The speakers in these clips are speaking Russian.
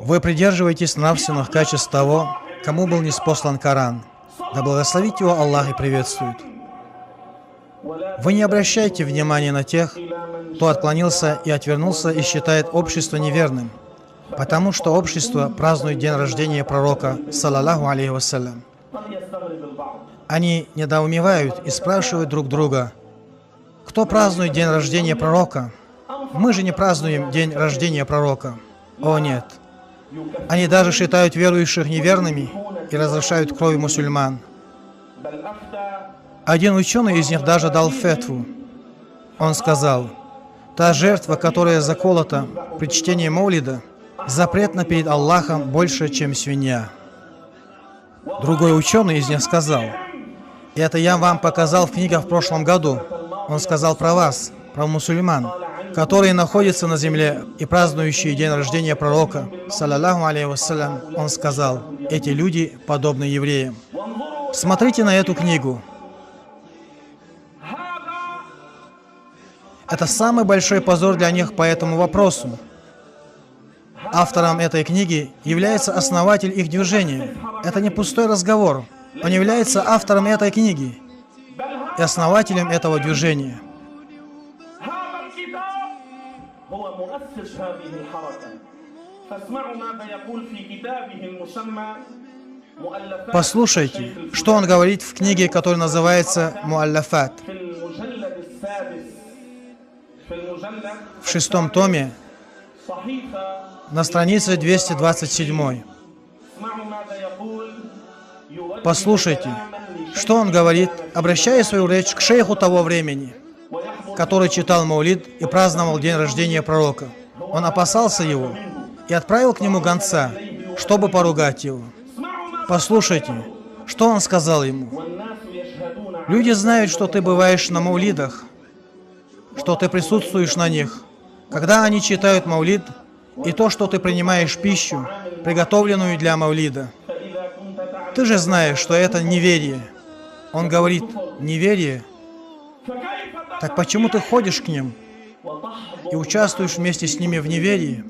Вы придерживаетесь нравственных качеств того, кому был ниспослан Коран. Да благословит его Аллах и приветствует. Вы не обращайте внимания на тех, кто отклонился и отвернулся и считает общество неверным, потому что общество празднует день рождения пророка, саллаллаху алейхи вассалям. Они недоумевают и спрашивают друг друга: кто празднует день рождения пророка? Мы же не празднуем день рождения пророка. О нет. Они даже считают верующих неверными и разрушают кровь мусульман. Один ученый из них даже дал фетву. Он сказал: та жертва, которая заколота при чтении Маулида, запретна перед Аллахом больше, чем свинья. Другой ученый из них сказал: это я вам показал в книгах в прошлом году. Он сказал про вас, про мусульман, которые находятся на земле и празднующие день рождения пророка, саллаллаху алейхи вассалям. Он сказал: эти люди подобны евреям. Смотрите на эту книгу. Это самый большой позор для них по этому вопросу. Автором этой книги является основатель их движения. Это не пустой разговор. Он является автором этой книги и основателем этого движения. Послушайте, что он говорит в книге, которая называется «Муаллафат». В 6-м томе, на странице 227. Послушайте, что он говорит, обращая свою речь к шейху того времени, который читал Маулид и праздновал день рождения пророка. Он опасался его и отправил к нему гонца, чтобы поругать его. Послушайте, что он сказал ему. Люди знают, что ты бываешь на Маулидах, что ты присутствуешь на них, когда они читают Маулид, и то, что ты принимаешь пищу, приготовленную для Маулида. Ты же знаешь, что это неверие. Он говорит: неверие? Так почему ты ходишь к ним и участвуешь вместе с ними в неверии?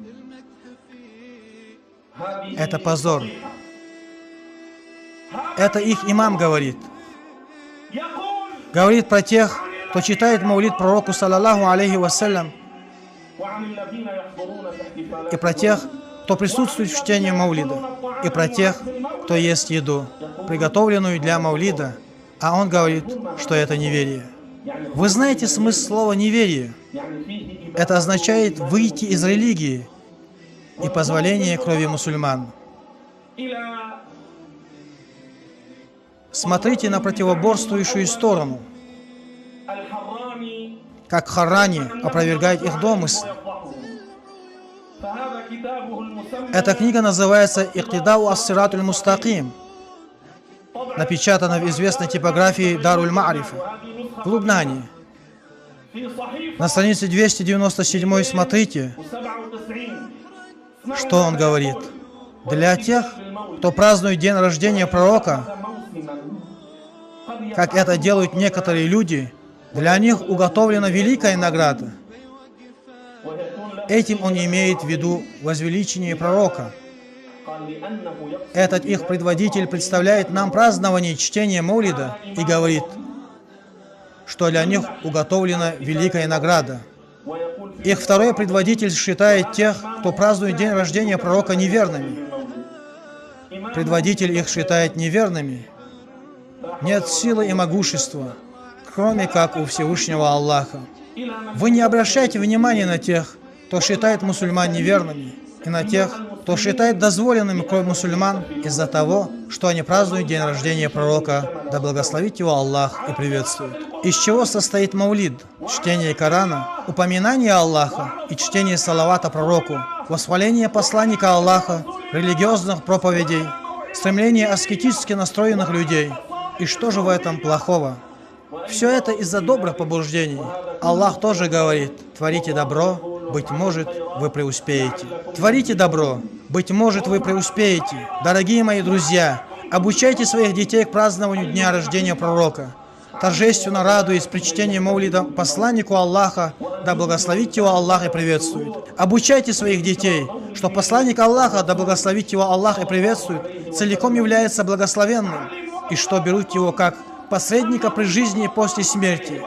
Это позор. Это их имам говорит. Говорит про тех, кто читает Маулид пророку, саллаллаху алейхи вассалям, и про тех, кто присутствует в чтении Маулида, и про тех, кто ест еду, приготовленную для Маулида, а он говорит, что это неверие. Вы знаете смысл слова «неверие»? Это означает выйти из религии и позволение крови мусульман. Смотрите на противоборствующую сторону, как Харрани опровергает их домыслы. Эта книга называется «Иктидау ас-сиратуль мустаким», напечатана в известной типографии Даруль Ма'рифа в Лубнане. На странице 297 смотрите, что он говорит. Для тех, кто празднует день рождения пророка, как это делают некоторые люди, для них уготовлена великая награда. Этим он имеет в виду возвеличение пророка. Этот их предводитель представляет нам празднование чтения Маулида и говорит, что для них уготовлена великая награда. Их второй предводитель считает тех, кто празднует день рождения пророка, неверными. Предводитель их считает неверными. Нет силы и могущества, кроме как у Всевышнего Аллаха. Вы не обращайте внимания на тех, кто считает мусульман неверными, и на тех, кто считает дозволенным кровь мусульман из-за того, что они празднуют день рождения пророка, да благословит его Аллах и приветствует. Из чего состоит Маулид? Чтение Корана, упоминание Аллаха и чтение салавата пророку, восхваление посланника Аллаха, религиозных проповедей, стремление аскетически настроенных людей. И что же в этом плохого? Все это из-за добрых побуждений. Аллах тоже говорит: творите добро, быть может, вы преуспеете. Творите добро, быть может, вы преуспеете. Дорогие мои друзья, обучайте своих детей к празднованию дня рождения пророка. Торжественно радуясь при чтении Маулида посланнику Аллаха, да благословит его Аллах и приветствует. Обучайте своих детей что посланник Аллаха, да благословит его Аллах и приветствует, целиком является благословенным, и что берут его как посредника при жизни и после смерти,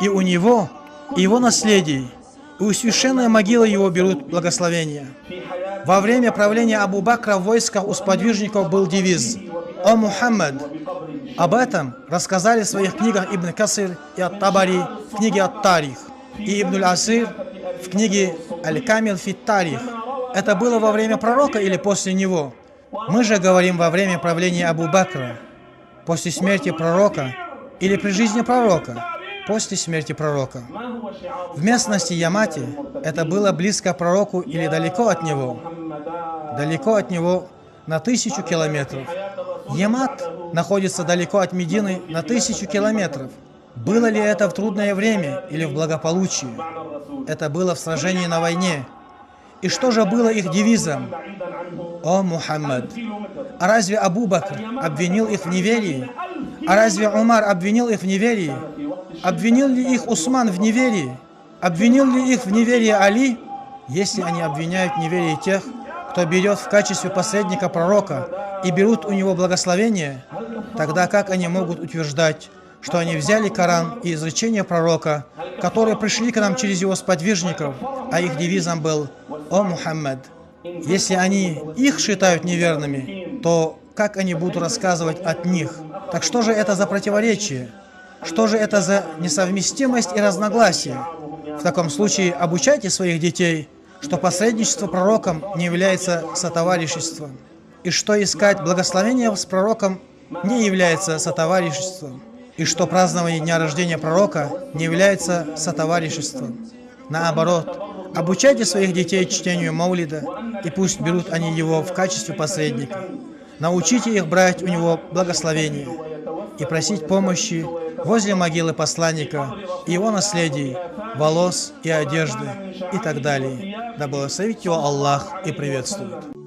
и у него, и его наследий, и у священной могилы его берут благословения. Во время правления Абу Бакра в войсках у сподвижников был девиз «О Мухаммад». Об этом рассказали в своих книгах Ибн Касир и Ат-Табари в книге Ат-Тарих и Ибн Аль-Асир в книге Аль-Камил фит Тарих. Это было во время пророка или после него? Мы же говорим во время правления Абу Бакра, после смерти пророка или при жизни пророка, после смерти пророка. В местности Ямати это было близко к пророку или далеко от него? Далеко от него на 1000 километров. Ямат находится далеко от Медины на 1000 километров. Было ли это в трудное время или в благополучии? Это было в сражении на войне. И что же было их девизом? «О Мухаммад». А разве Абу Бакр обвинил их в неверии? А разве Умар обвинил их в неверии? Обвинил ли их Усман в неверии? Обвинил ли их в неверии Али? Если они обвиняют в неверии тех, кто берет в качестве посредника пророка и берут у него благословение, тогда как они могут утверждать, что они взяли Коран и изречения пророка, которые пришли к нам через его сподвижников, а их девизом был «О Мухаммад». Если они их считают неверными, то как они будут рассказывать от них? Так что же это за противоречие? Что же это за несовместимость и разногласие? В таком случае обучайте своих детей, что посредничество пророком не является сотовариществом, и что искать благословение с пророком не является сотовариществом, и что празднование дня рождения пророка не является сотовариществом. Наоборот, обучайте своих детей чтению Маулида, и пусть берут они его в качестве посредника. Научите их брать у него благословение и просить помощи возле могилы посланника и его наследий, волос и одежды и так далее. Да благословит его Аллах и приветствует.